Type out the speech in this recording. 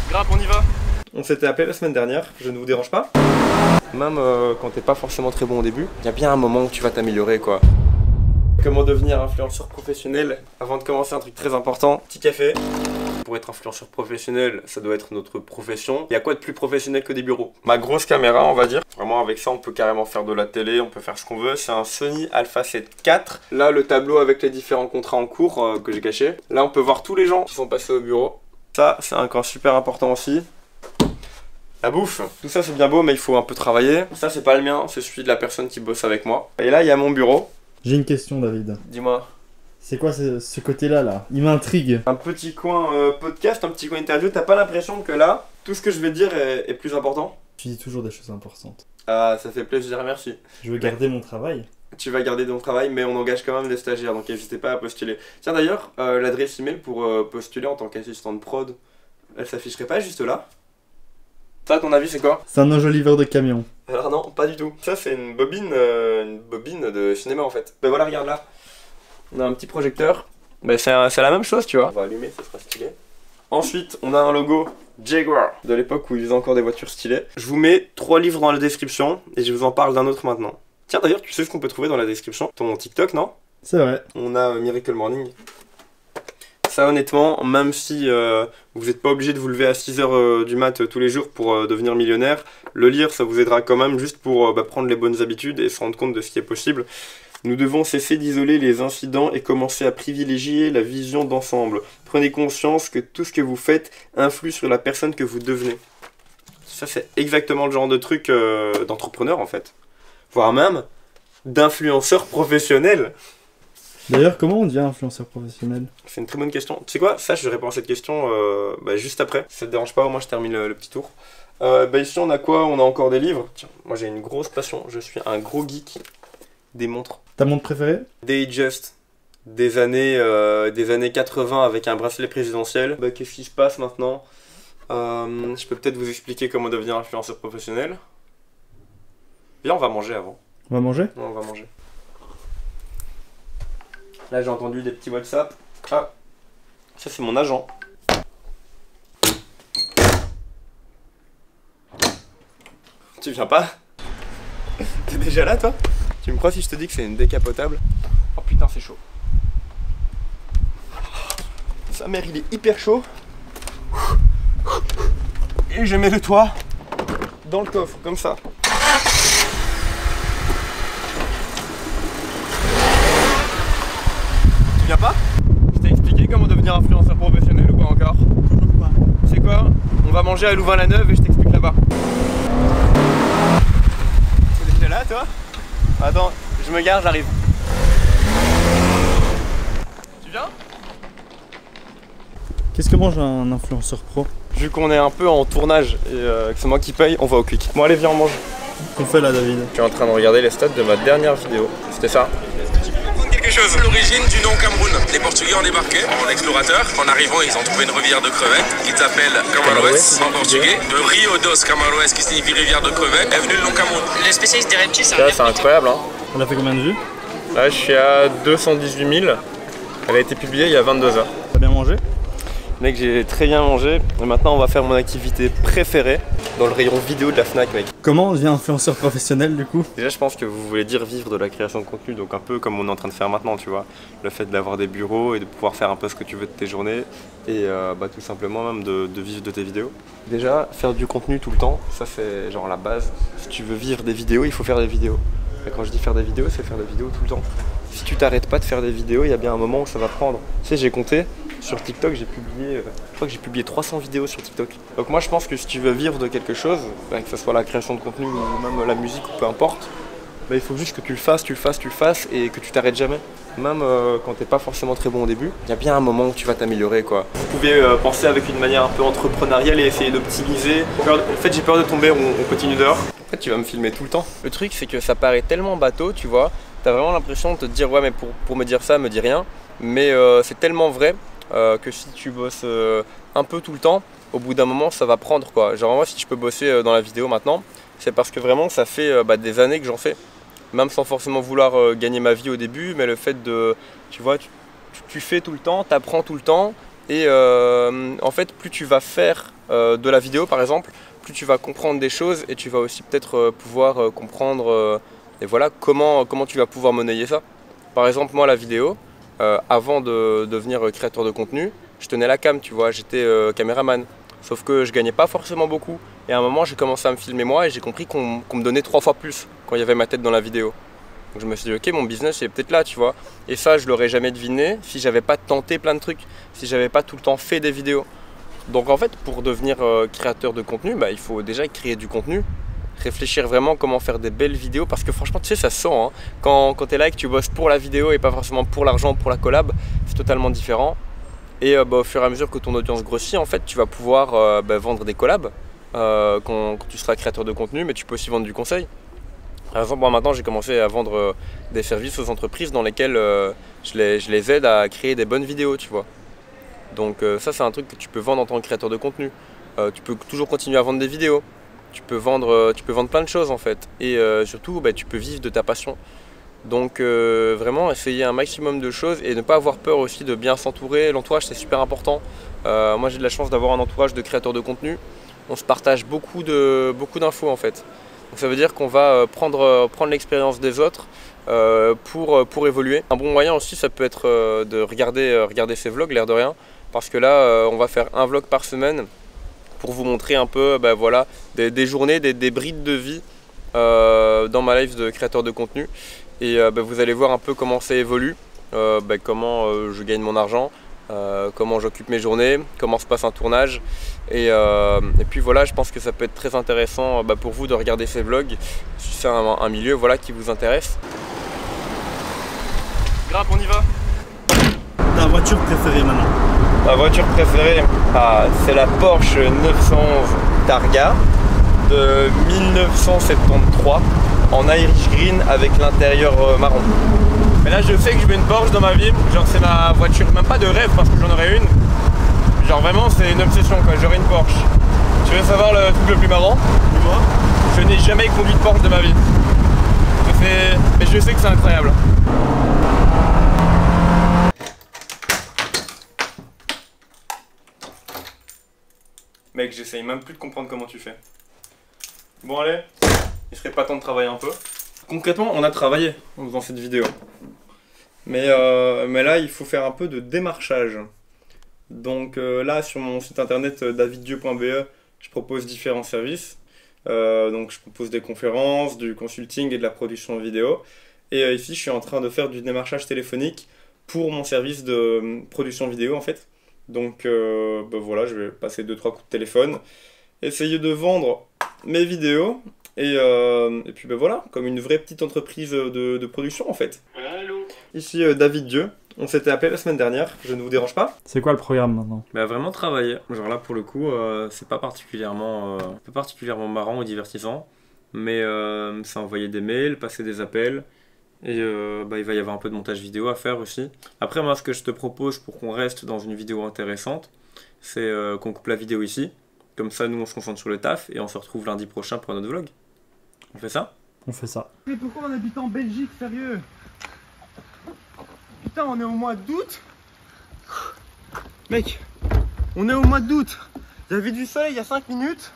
Grimpe, on y va. On s'était appelé la semaine dernière, je ne vous dérange pas. Même quand t'es pas forcément très bon au début, il y a bien un moment où tu vas t'améliorer quoi. Comment devenir influenceur professionnel? Avant de commencer, un truc très important, petit café. Pour être influenceur professionnel, ça doit être notre profession. Il y a quoi de plus professionnel que des bureaux? Ma grosse caméra, on va dire. Vraiment, avec ça, on peut carrément faire de la télé, on peut faire ce qu'on veut. C'est un Sony Alpha 7 IV. Là, le tableau avec les différents contrats en cours que j'ai caché. Là, on peut voir tous les gens qui sont passés au bureau. Ça, c'est un camp super important aussi. La bouffe, tout ça c'est bien beau mais il faut un peu travailler. Ça c'est pas le mien, c'est celui de la personne qui bosse avec moi. Et là il y a mon bureau. J'ai une question David. Dis-moi. C'est quoi ce côté-là là? Il m'intrigue. Un petit coin podcast, un petit coin interview, t'as pas l'impression que là, tout ce que je vais dire est plus important? Tu dis toujours des choses importantes. Ah ça fait plaisir, merci. Je veux garder mon travail. Tu vas garder ton travail mais on engage quand même des stagiaires donc n'hésitez pas à postuler. Tiens d'ailleurs, l'adresse email pour postuler en tant qu'assistante prod, elle s'afficherait pas juste là? Ça, à ton avis, c'est quoi? C'est un enjoliveur de camion. Alors non, pas du tout. Ça, c'est une bobine de cinéma, en fait. Ben voilà, regarde là. On a un petit projecteur. Ben c'est la même chose, tu vois. On va allumer, ça sera stylé. Ensuite, on a un logo Jaguar, de l'époque où ils faisaient encore des voitures stylées. Je vous mets 3 livres dans la description, et je vous en parle d'un autre maintenant. Tiens, d'ailleurs, tu sais ce qu'on peut trouver dans la description? Ton TikTok, non? C'est vrai. On a Miracle Morning. Ça honnêtement, même si vous n'êtes pas obligé de vous lever à 6h du mat tous les jours pour devenir millionnaire, le lire ça vous aidera quand même juste pour prendre les bonnes habitudes et se rendre compte de ce qui est possible. Nous devons cesser d'isoler les incidents et commencer à privilégier la vision d'ensemble. Prenez conscience que tout ce que vous faites influe sur la personne que vous devenez. Ça c'est exactement le genre de truc d'entrepreneur en fait. Voire même d'influenceur professionnel. D'ailleurs, comment on devient influenceur professionnel? C'est une très bonne question. Tu sais quoi? Ça, je réponds à cette question juste après. Si ça te dérange pas, au moins je termine le petit tour. Ici, on a quoi? On a encore des livres. Tiens, moi j'ai une grosse passion. Je suis un gros geek des montres. Ta montre préférée? Datejust. Des années 80 avec un bracelet présidentiel. Qu'est-ce qui se passe maintenant? Je peux peut-être vous expliquer comment devenir influenceur professionnel. Viens, on va manger avant. On va manger? Ouais, on va manger. Là j'ai entendu des petits WhatsApp. Ah, ça c'est mon agent. Tu viens pas? T'es déjà là toi? Tu me crois si je te dis que c'est une décapotable? Oh putain c'est chaud. Sa mère il est hyper chaud. Et je mets le toit dans le coffre comme ça. Tu viens pas? Je t'ai expliqué comment devenir influenceur professionnel ou pas encore? C'est quoi? On va manger à Louvain-la-Neuve et je t'explique là-bas. T'es déjà là toi? Attends, je me gare, j'arrive. Tu viens? Qu'est-ce que mange un influenceur pro? Vu qu'on est un peu en tournage et que c'est moi qui paye, on va au Quick. Bon allez viens on mange. Qu'on fait là David? Je suis en train de regarder les stats de ma dernière vidéo. C'était ça. L'origine du nom Cameroun. Les Portugais ont débarqué en explorateur. En arrivant, ils ont trouvé une rivière de crevettes qui s'appelle Camaroès en portugais. De Rio dos Camaroès qui signifie rivière de crevettes est venu le nom Cameroun. Les spécialistes des reptiles, C'est incroyable hein. On a fait combien de vues? Là je suis à 218 000. Elle a été publiée il y a 22 heures. T'as bien mangé? Mec j'ai très bien mangé et maintenant on va faire mon activité préférée dans le rayon vidéo de la Fnac mec. Comment on devient influenceur professionnel du coup? Déjà je pense que vous voulez dire vivre de la création de contenu, donc un peu comme on est en train de faire maintenant tu vois. Le fait d'avoir des bureaux et de pouvoir faire un peu ce que tu veux de tes journées et tout simplement même de vivre de tes vidéos. Déjà faire du contenu tout le temps, ça c'est genre la base. Si tu veux vivre des vidéos, il faut faire des vidéos. Et quand je dis faire des vidéos, c'est faire des vidéos tout le temps. Si tu t'arrêtes pas de faire des vidéos, il y a bien un moment où ça va prendre. Tu sais j'ai compté. Sur TikTok, j'ai publié, je crois que j'ai publié 300 vidéos sur TikTok. Donc moi je pense que si tu veux vivre de quelque chose, que ce soit la création de contenu ou même la musique ou peu importe, il faut juste que tu le fasses et que tu t'arrêtes jamais. Même quand t'es pas forcément très bon au début, il y a bien un moment où tu vas t'améliorer quoi. Vous pouvez penser avec une manière un peu entrepreneuriale et essayer d'optimiser. En fait j'ai peur de tomber, on continue dehors. En fait tu vas me filmer tout le temps. Le truc c'est que ça paraît tellement bateau, tu vois. T'as vraiment l'impression de te dire ouais mais pour me dire ça, me dis rien. Mais c'est tellement vrai. Que si tu bosses un peu tout le temps, au bout d'un moment ça va prendre quoi. Genre moi si je peux bosser dans la vidéo maintenant, c'est parce que vraiment ça fait des années que j'en fais. Même sans forcément vouloir gagner ma vie au début, mais le fait de, tu vois, tu fais tout le temps, t'apprends tout le temps, Et en fait, plus tu vas faire de la vidéo par exemple, plus tu vas comprendre des choses et tu vas aussi peut-être pouvoir comprendre et voilà, comment tu vas pouvoir monnayer ça. Par exemple, moi la vidéo, avant de devenir créateur de contenu, je tenais la cam, tu vois, j'étais caméraman. Sauf que je gagnais pas forcément beaucoup. Et à un moment, j'ai commencé à me filmer moi et j'ai compris qu'on me donnait 3 fois plus quand il y avait ma tête dans la vidéo. Donc je me suis dit, ok, mon business est peut-être là, tu vois. Et ça, je l'aurais jamais deviné si j'avais pas tenté plein de trucs, si j'avais pas tout le temps fait des vidéos. Donc en fait, pour devenir créateur de contenu, bah, il faut déjà créer du contenu, réfléchir vraiment comment faire des belles vidéos, parce que franchement, tu sais, ça se sent, hein. Quand tu es là et que tu bosses pour la vidéo et pas forcément pour l'argent, pour la collab, c'est totalement différent. Et au fur et à mesure que ton audience grossit, en fait, tu vas pouvoir vendre des collabs quand tu seras créateur de contenu, mais tu peux aussi vendre du conseil. Par exemple, moi maintenant, j'ai commencé à vendre des services aux entreprises dans lesquels je les aide à créer des bonnes vidéos, tu vois. Donc ça, c'est un truc que tu peux vendre en tant que créateur de contenu. Tu peux toujours continuer à vendre des vidéos. Tu peux vendre plein de choses en fait. Et surtout, tu peux vivre de ta passion. Donc vraiment essayer un maximum de choses et ne pas avoir peur aussi de bien s'entourer. L'entourage, c'est super important. Moi, j'ai de la chance d'avoir un entourage de créateurs de contenu. On se partage beaucoup d'infos en fait. Donc ça veut dire qu'on va prendre l'expérience des autres pour évoluer. Un bon moyen aussi, ça peut être de regarder ces vlogs, l'air de rien. Parce que là, on va faire un vlog par semaine pour vous montrer un peu voilà, des journées, des brides de vie dans ma life de créateur de contenu. Et vous allez voir un peu comment ça évolue, comment je gagne mon argent, comment j'occupe mes journées, comment se passe un tournage. Et puis voilà, je pense que ça peut être très intéressant pour vous de regarder ces vlogs si c'est un milieu voilà, qui vous intéresse. Grimpe, on y va. Ta voiture préférée maintenant? Ma voiture préférée, c'est la Porsche 911 Targa de 1973 en Irish Green avec l'intérieur marron. Mais là je sais que je veux une Porsche dans ma vie, genre c'est ma voiture, même pas de rêve parce que j'en aurais une. Genre vraiment c'est une obsession quoi, j'aurais une Porsche. Tu veux savoir le truc le plus marrant? Dis-moi. Je n'ai jamais conduit de Porsche de ma vie. Mais je sais que c'est incroyable. Mec, j'essaye même plus de comprendre comment tu fais. Bon allez, il serait pas temps de travailler un peu? Concrètement, on a travaillé en faisant cette vidéo. Mais là, il faut faire un peu de démarchage. Donc là, sur mon site internet daviddieu.be, je propose différents services. Donc je propose des conférences, du consulting et de la production vidéo. Et ici, je suis en train de faire du démarchage téléphonique pour mon service de production vidéo en fait. Donc voilà, je vais passer 2-3 coups de téléphone, essayer de vendre mes vidéos et puis voilà, comme une vraie petite entreprise de production en fait. Allô. Ici David Dieu, on s'était appelé la semaine dernière, je ne vous dérange pas? C'est quoi le programme maintenant? Vraiment travailler, genre là pour le coup c'est pas particulièrement marrant ou divertissant, mais c'est envoyer des mails, passer des appels. Et il va y avoir un peu de montage vidéo à faire aussi. Après moi ce que je te propose pour qu'on reste dans une vidéo intéressante, c'est qu'on coupe la vidéo ici. Comme ça nous on se concentre sur le taf et on se retrouve lundi prochain pour un autre vlog. On fait ça? On fait ça. Mais pourquoi on habite en Belgique, sérieux? Putain, on est au mois d'août. Mec, on est au mois d'août. Il y avait du soleil il y a 5 minutes.